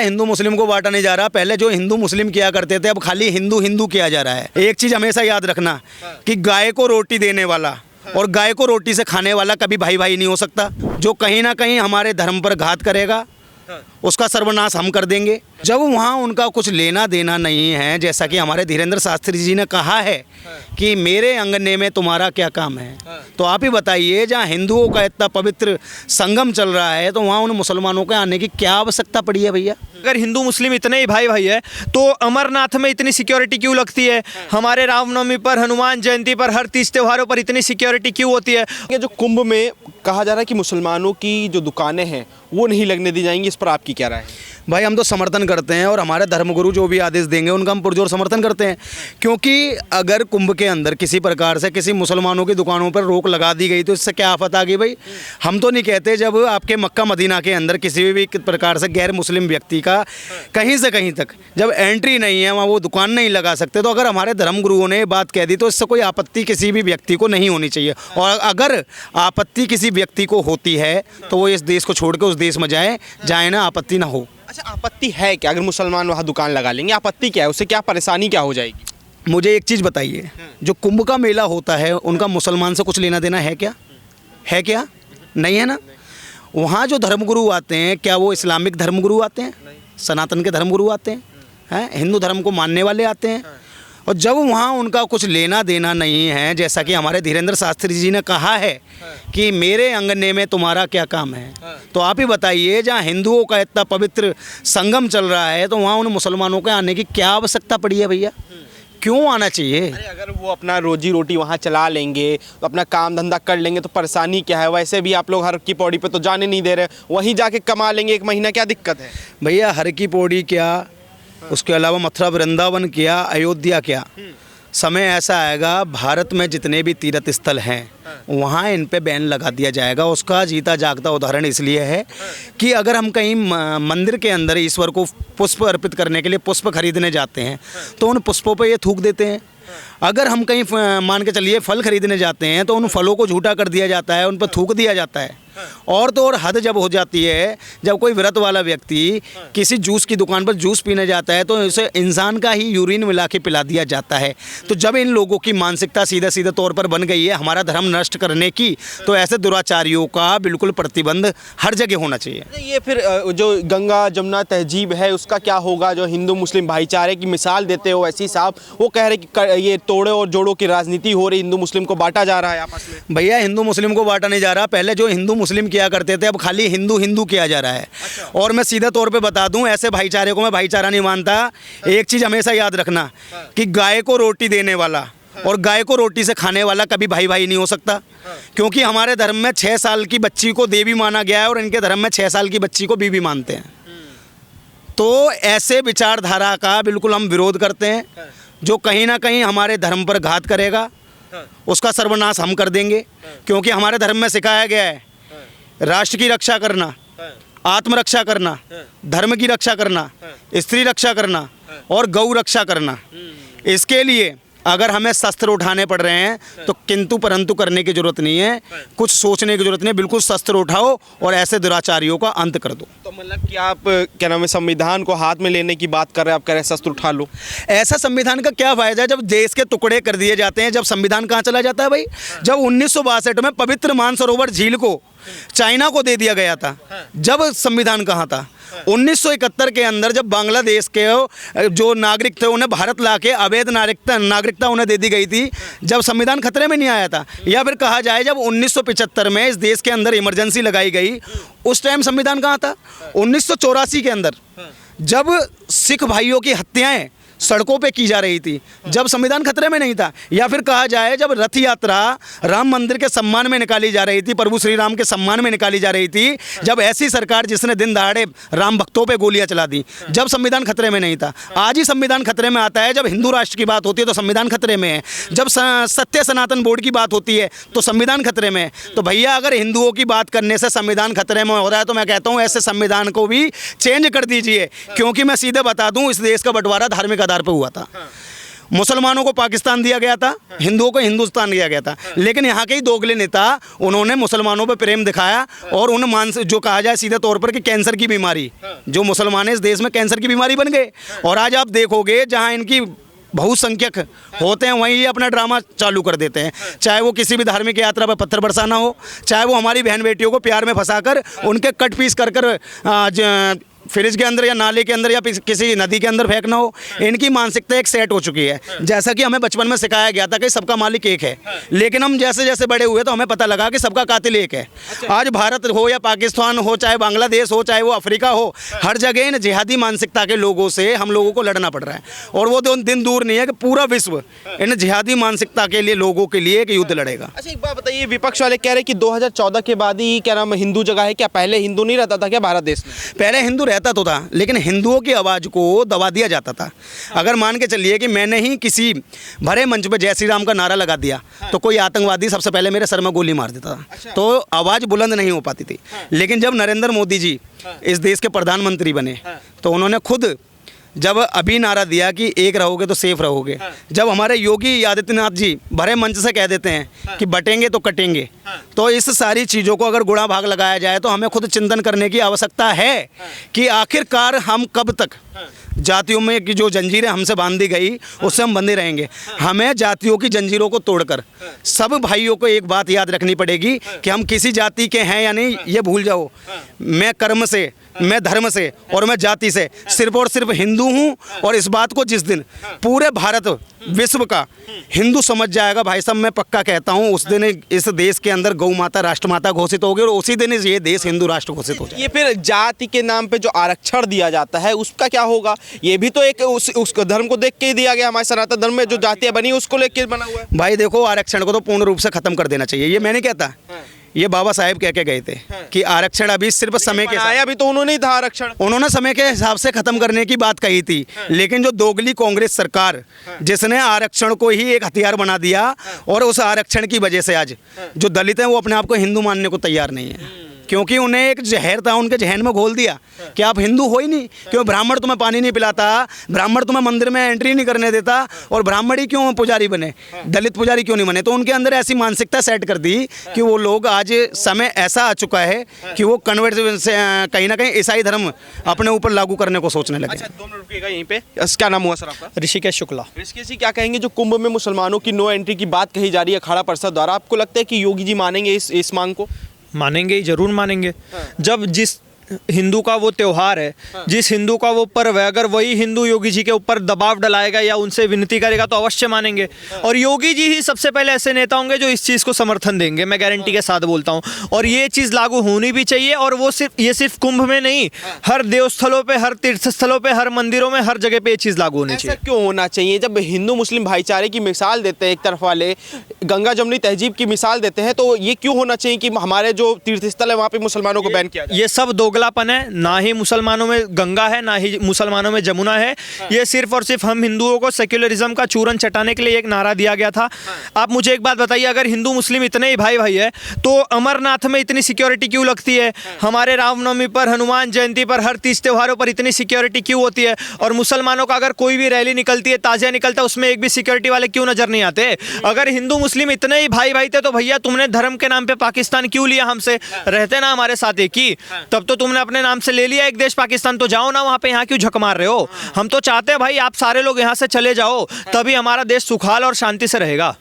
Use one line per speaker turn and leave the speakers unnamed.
हिंदू मुस्लिम को बांटा नहीं जा रहा। पहले जो हिंदू मुस्लिम किया करते थे, अब खाली हिंदू हिंदू किया जा रहा है। एक चीज़ हमेशा याद रखना कि गाय को रोटी देने वाला और गाय को रोटी से खाने वाला कभी भाई भाई नहीं हो सकता। जो कहीं ना कहीं हमारे धर्म पर घात करेगा उसका सर्वनाश हम कर देंगे। जब वहाँ उनका कुछ लेना देना नहीं है, जैसा कि हमारे धीरेन्द्र शास्त्री जी ने कहा है कि मेरे अंगने में तुम्हारा क्या काम है, तो आप ही बताइए, जहाँ हिंदुओं का इतना पवित्र संगम चल रहा है तो वहाँ उन मुसलमानों के आने की क्या आवश्यकता पड़ी है भैया?
अगर हिंदू मुस्लिम इतने ही भाई भाई है तो अमरनाथ में इतनी सिक्योरिटी क्यों लगती है? हमारे रामनवमी पर, हनुमान जयंती पर, हर तीज त्योहारों पर इतनी सिक्योरिटी क्यों होती है?
ये जो कुंभ में कहा जा रहा है कि मुसलमानों की जो दुकानें हैं वो नहीं लगने दी जाएंगी, इस पर आपकी क्या राय है?
भाई हम तो समर्थन करते हैं और हमारे धर्मगुरु जो भी आदेश देंगे उनका हम पुरजोर समर्थन करते हैं। क्योंकि अगर कुंभ के अंदर किसी प्रकार से किसी मुसलमानों की दुकानों पर रोक लगा दी गई तो इससे क्या आफत आ गई भाई? हम तो नहीं कहते जब आपके मक्का मदीना के अंदर किसी भी प्रकार से गैर मुस्लिम व्यक्ति का कहीं से कहीं तक जब एंट्री नहीं है, वहाँ वो दुकान नहीं लगा सकते, तो अगर हमारे धर्मगुरुओं ने बात कह दी तो इससे कोई आपत्ति किसी भी व्यक्ति को नहीं होनी चाहिए। और अगर आपत्ति किसी व्यक्ति को होती है तो वो इस देश को छोड़ के उस देश में जाए ना, आपत्ति ना हो।
अच्छा, आपत्ति है क्या? अगर मुसलमान वहाँ दुकान लगा लेंगे, आपत्ति क्या है? उससे क्या परेशानी क्या हो जाएगी?
मुझे एक चीज़ बताइए, जो कुंभ का मेला होता है उनका मुसलमान से कुछ लेना देना है क्या? है क्या? नहीं है ना। वहाँ जो धर्मगुरु आते हैं, क्या वो इस्लामिक धर्मगुरु आते हैं? सनातन के धर्मगुरु आते हैं? हिंदू धर्म को मानने वाले आते हैं? और जब वहाँ उनका कुछ लेना देना नहीं है, जैसा कि हमारे धीरेन्द्र शास्त्री जी ने कहा है कि मेरे अंगने में तुम्हारा क्या काम है, तो आप ही बताइए, जहाँ हिंदुओं का इतना पवित्र संगम चल रहा है तो वहाँ उन मुसलमानों के आने की क्या आवश्यकता पड़ी है भैया? क्यों आना चाहिए?
अरे अगर वो अपना रोजी रोटी वहाँ चला लेंगे, तो अपना काम धंधा कर लेंगे तो परेशानी क्या है? वैसे भी आप लोग हर की पौड़ी पे तो जाने नहीं दे रहे, वहीं जाके कमा लेंगे 1 महीना, क्या दिक्कत है?
भैया हर की पौड़ी क्या, उसके अलावा मथुरा वृंदावन क्या, अयोध्या क्या, समय ऐसा आएगा भारत में जितने भी तीर्थ स्थल हैं वहाँ इन पे बैन लगा दिया जाएगा। उसका जीता जागता उदाहरण इसलिए है कि अगर हम कहीं मंदिर के अंदर ईश्वर को पुष्प अर्पित करने के लिए पुष्प खरीदने जाते हैं तो उन पुष्पों पे ये थूक देते हैं। अगर हम कहीं मान के चलिए फल खरीदने जाते हैं तो उन फलों को झूठा कर दिया जाता है, उन पर थूक दिया जाता है। और तो और हद जब हो जाती है, जब कोई व्रत वाला व्यक्ति किसी जूस की दुकान पर जूस पीने जाता है तो उसे इंसान का ही यूरिन मिला के पिला दिया जाता है। तो जब इन लोगों की मानसिकता सीधे सीधे तौर पर बन गई है हमारा धर्म नष्ट करने की, तो ऐसे दुराचारियों का बिल्कुल प्रतिबंध हर जगह होना चाहिए।
ये फिर जो गंगा जमुना तहजीब है उसका क्या होगा? जो हिंदू मुस्लिम भाईचारे की मिसाल देते हो ऐसी साहब, वो कह रहे कि ये तोड़े और जोड़ों की राजनीति हो रही, हिंदू मुस्लिम को बांटा जा रहा है आपस में।
भैया हिंदू मुस्लिम को बांटा नहीं जा रहा। पहले जो हिंदू मुस्लिम किया करते थे, अब खाली हिंदू हिंदू किया जा रहा है। और मैं सीधे तौर पे बता दूं, ऐसे भाईचारे को मैं भाईचारा नहीं मानता। एक चीज़ हमेशा याद रखना कि गाय को रोटी देने वाला और गाय को रोटी से खाने वाला कभी भाई भाई नहीं हो सकता। क्योंकि हमारे धर्म में 6 साल की बच्ची को देवी माना गया है और इनके धर्म में 6 साल की बच्ची को बीवी मानते हैं। तो ऐसे विचारधारा का बिल्कुल हम विरोध करते हैं। जो कहीं ना कहीं हमारे धर्म पर घात करेगा उसका सर्वनाश हम कर देंगे। क्योंकि हमारे धर्म में सिखाया गया है राष्ट्र की रक्षा करना, आत्मरक्षा करना, धर्म की रक्षा करना, स्त्री रक्षा करना और गौ रक्षा करना। इसके लिए अगर हमें शस्त्र उठाने पड़ रहे हैं तो किंतु परंतु करने की जरूरत नहीं है, कुछ सोचने की जरूरत नहीं है। बिल्कुल शस्त्र उठाओ और ऐसे दुराचारियों का अंत कर दो।
तो मतलब कि आप क्या नाम है, संविधान को हाथ में लेने की बात कर रहे हैं, आप कह रहे हैं शस्त्र उठा लो।
ऐसा संविधान का क्या फायदा है जब देश के टुकड़े कर दिए जाते हैं? जब संविधान कहाँ चला जाता है भाई? जब 1962 में पवित्र मानसरोवर झील को चाइना को दे दिया गया था, जब संविधान कहाँ था? 1971 के अंदर जब बांग्लादेश के जो नागरिक थे उन्हें भारत लाके अवैध नागरिकता उन्हें दे दी गई थी, जब संविधान खतरे में नहीं आया था। या फिर कहा जाए जब 1975 में इस देश के अंदर इमरजेंसी लगाई गई, उस टाइम संविधान कहाँ था? 1984 के अंदर जब सिख भाइयों की हत्याएं सड़कों पे की जा रही थी, जब संविधान खतरे में नहीं था। या फिर कहा जाए जब रथ यात्रा राम मंदिर के सम्मान में निकाली जा रही थी, प्रभु श्री राम के सम्मान में निकाली जा रही थी, जब ऐसी सरकार जिसने दिन दहाड़े राम भक्तों पे गोलियां चला दी, जब संविधान खतरे में नहीं था। आज ही संविधान खतरे में आता है जब हिंदू राष्ट्र की बात होती है तो संविधान खतरे में है, जब सत्य सनातन बोर्ड की बात होती है तो संविधान खतरे में है। तो भैया अगर हिंदुओं की बात करने से संविधान खतरे में हो रहा है तो मैं कहता हूँ ऐसे संविधान को भी चेंज कर दीजिए। क्योंकि मैं सीधे बता दूँ, इस देश का बंटवारा धार्मिक आधार पर हुआ था। मुसलमानों को पाकिस्तान दिया गया था, हिंदुओं को हिंदुस्तान दिया गया था। लेकिन यहाँ के ही दोगले नेता उन्होंने मुसलमानों पर प्रेम दिखाया और उन जो कहा जाए सीधे तौर पर कि कैंसर की बीमारी, जो मुसलमान है इस देश में कैंसर की बीमारी बन गए। और आज आप देखोगे जहाँ इनकी बहुसंख्यक होते हैं वहीं ये अपना ड्रामा चालू कर देते हैं, चाहे वो किसी भी धार्मिक यात्रा पर पत्थर बरसाना हो, चाहे वो हमारी बहन बेटियों को प्यार में फंसाकर उनके कट पीस कर फ्रिज के अंदर या नाले के अंदर या किसी नदी के अंदर फेंकना हो। इनकी मानसिकता एक सेट हो चुकी है। जैसा कि हमें बचपन में सिखाया गया था कि सबका मालिक एक है, लेकिन हम जैसे जैसे बड़े हुए तो हमें पता लगा कि सबका कातिल एक है। आज भारत हो या पाकिस्तान हो, चाहे बांग्लादेश हो, चाहे वो अफ्रीका हो, हर जगह इन जिहादी मानसिकता के लोगों से हम लोगों को लड़ना पड़ रहा है। और वो दिन दूर नहीं है कि पूरा विश्व इन जिहादी मानसिकता के लिए लोगों के लिए एक युद्ध लड़ेगा।
अच्छा, एक बात बताइए, विपक्ष वाले कह रहे हैं कि 2014 के बाद ही क्या नाम हिंदू जगह है, क्या पहले हिंदू नहीं रहता था क्या भारत देश में?
पहले हिंदू रहता तो था, लेकिन हिंदुओं की आवाज़ को दबा दिया जाता था। अगर मान के चलिए कि मैंने ही किसी भरे मंच पे जय श्री राम का नारा लगा दिया तो कोई आतंकवादी सबसे पहले मेरे सर में गोली मार देता था। तो आवाज़ बुलंद नहीं हो पाती थी। लेकिन जब नरेंद्र मोदी जी इस देश के प्रधानमंत्री बने तो उन्होंने खुद जब अभी नारा दिया कि एक रहोगे तो सेफ रहोगे, जब हमारे योगी आदित्यनाथ जी भरे मंच से कह देते हैं कि बटेंगे तो कटेंगे, तो इस सारी चीज़ों को अगर गुणा भाग लगाया जाए तो हमें खुद चिंतन करने की आवश्यकता है कि आखिरकार हम कब तक जातियों में की जो जंजीरें हमसे बांधी गई उससे हम बंधे रहेंगे। हमें जातियों की जंजीरों को तोड़कर सब भाइयों को एक बात याद रखनी पड़ेगी कि हम किसी जाति के हैं या नहीं, ये भूल जाओ। मैं कर्म से, मैं धर्म से और मैं जाति से सिर्फ और सिर्फ हिंदू हूँ। और इस बात को जिस दिन पूरे भारत विश्व का हिंदू समझ जाएगा भाई साहब, मैं पक्का कहता हूँ उस दिन इस देश के अंदर गौ माता राष्ट्रमाता घोषित होगी और उसी दिन ये देश हिंदू राष्ट्र घोषित हो जाएगा।
ये फिर जाति के नाम पे जो आरक्षण दिया जाता है उसका क्या होगा? ये भी तो एक उस धर्म को देख के ही दिया गया। हमारे सनातन धर्म में जो जातियाँ बनी उसको लेके बना हुआ है।
भाई देखो, आरक्षण को तो पूर्ण रूप से खत्म कर देना चाहिए। ये मैं नहीं कहता, ये बाबा साहेब कह के गए थे कि आरक्षण अभी सिर्फ समय के
आया भी तो उन्होंने ही था आरक्षण,
उन्होंने समय के हिसाब से खत्म करने की बात कही थी। लेकिन जो दोगली कांग्रेस सरकार जिसने आरक्षण को ही एक हथियार बना दिया और उस आरक्षण की वजह से आज जो दलित हैं वो अपने आप को हिंदू मानने को तैयार नहीं है, क्योंकि उन्हें एक जहर था उनके जहन में घोल दिया कि आप हिंदू हो ही नहीं। क्यों? ब्राह्मण तुम्हें पानी नहीं पिलाता, ब्राह्मण तुम्हें मंदिर में एंट्री नहीं करने देता, और ब्राह्मण ही क्यों पुजारी बने, दलित पुजारी क्यों नहीं बने? तो उनके अंदर ऐसी मानसिकता सेट कर दी कि वो लोग, आज समय ऐसा आ चुका है कि वो कन्वर्ट से कहीं ना कहीं ईसाई धर्म अपने ऊपर लागू करने को सोचने लगे।
अच्छा, 2 मिनट रुकिएगा यहीं पे। क्या नाम हुआ सर आपका?
ऋषिकेश शुक्ला।
ऋषिकेश जी, क्या कहेंगे जो कुंभ में मुसलमानों की नो एंट्री की बात कही जा रही है अखाड़ा परिषद द्वारा, आपको लगता है कि योगी जी मानेंगे इस मांग को?
मानेंगे, जरूर मानेंगे। जब जिस हिंदू का वो त्यौहार है, जिस हिंदू का वो पर्व है, अगर वही हिंदू योगी जी के ऊपर दबाव डलाएगा या उनसे विनती करेगा तो अवश्य मानेंगे। और योगी जी ही सबसे पहले ऐसे नेता होंगे जो इस चीज़ को समर्थन देंगे, मैं गारंटी के साथ बोलता हूँ। और ये चीज़ लागू होनी भी चाहिए। और वो सिर्फ कुंभ में नहीं, हर देवस्थलों पे, हर तीर्थ स्थलों पे, हर मंदिरों में, हर जगह पे ये चीज़ लागू होनी चाहिए।
क्यों होना चाहिए? जब हिंदू मुस्लिम भाईचारे की मिसाल देते हैं, एक तरफ वाले गंगा जमुनी तहजीब की मिसाल देते हैं, तो ये क्यों होना चाहिए कि हमारे जो तीर्थ स्थल है वहाँ पे मुसलमानों को बैन किया जाए?
ये सब दोगलापन है। ना ही मुसलमानों में गंगा है, ना ही मुसलमानों में जमुना है। ये सिर्फ और सिर्फ हम हिंदुओं को सेक्युलरिज्म का चूरन चटाने के लिए एक नारा दिया गया था। आप मुझे एक बात बताइए, अगर हिंदू मुस्लिम इतने ही भाई भाई है तो अमरनाथ में इतनी सिक्योरिटी क्यों लगती है? हमारे रामनवमी पर, हनुमान जयंती पर, हर तीज त्योहारों पर इतनी सिक्योरिटी क्यों होती है? और मुसलमानों का अगर कोई भी रैली निकलती है, ताजिया निकलता है, उसमें एक भी सिक्योरिटी वाले क्यों नजर नहीं आते? अगर हिंदू मुस्लिम इतने ही भाई भाई थे तो भैया तुमने धर्म के नाम पे पाकिस्तान क्यों लिया हमसे? रहते ना हमारे साथ एक ही, तब तो तुमने अपने नाम से ले लिया एक देश पाकिस्तान, तो जाओ ना वहां पे, यहाँ क्यों झक मार रहे हो? हम तो चाहते हैं भाई आप सारे लोग यहाँ से चले जाओ, तभी हमारा देश सुखाल और शांति से रहेगा।